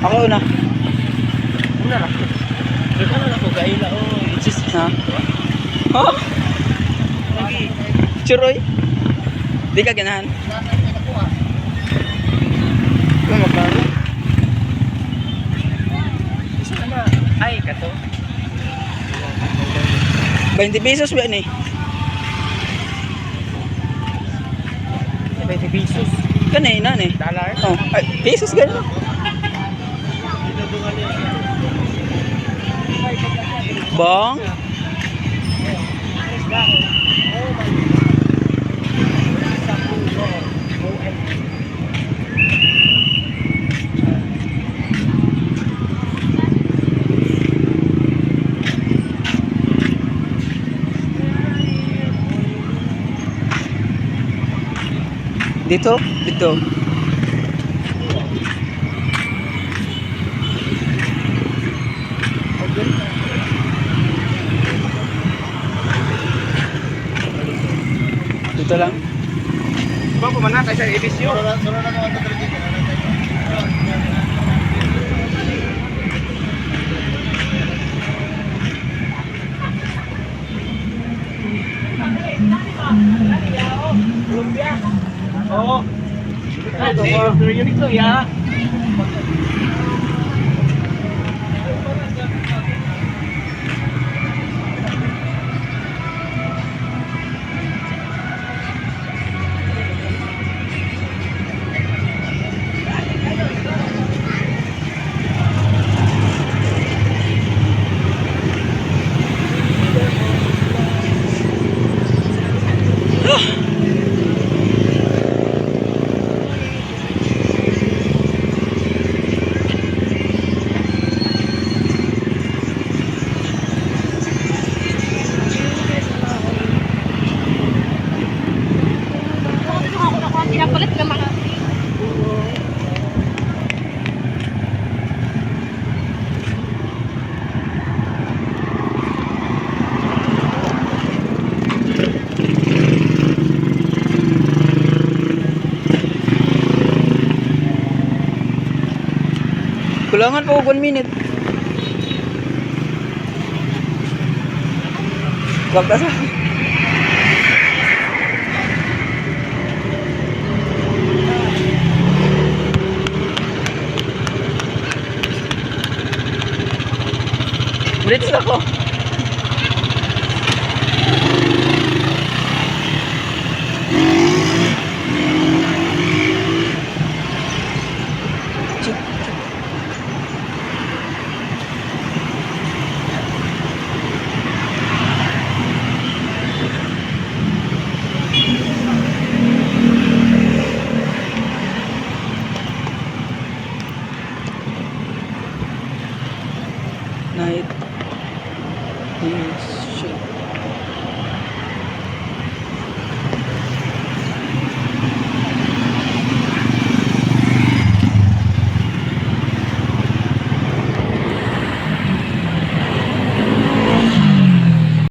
Ako una. Una na. Ano na ko gaila oh. It's just Ha? Oh, lagi. churoy. Di ka ganahan. Ano magkano? Isa na. Ay kato. 20 pesos ba ni? 20 pesos. Kanina ni. Dollar. Oh, ay, pesos gano'n. Bong. Dito, dito. Dito lang. Ba pumana kay sa ebisyo. Colombia. Oo. Ay, yun ito ya. Pinapalit ka mga. Kulangan po 1 minute. Wag ka sa. Blitz ako. Night. Yes.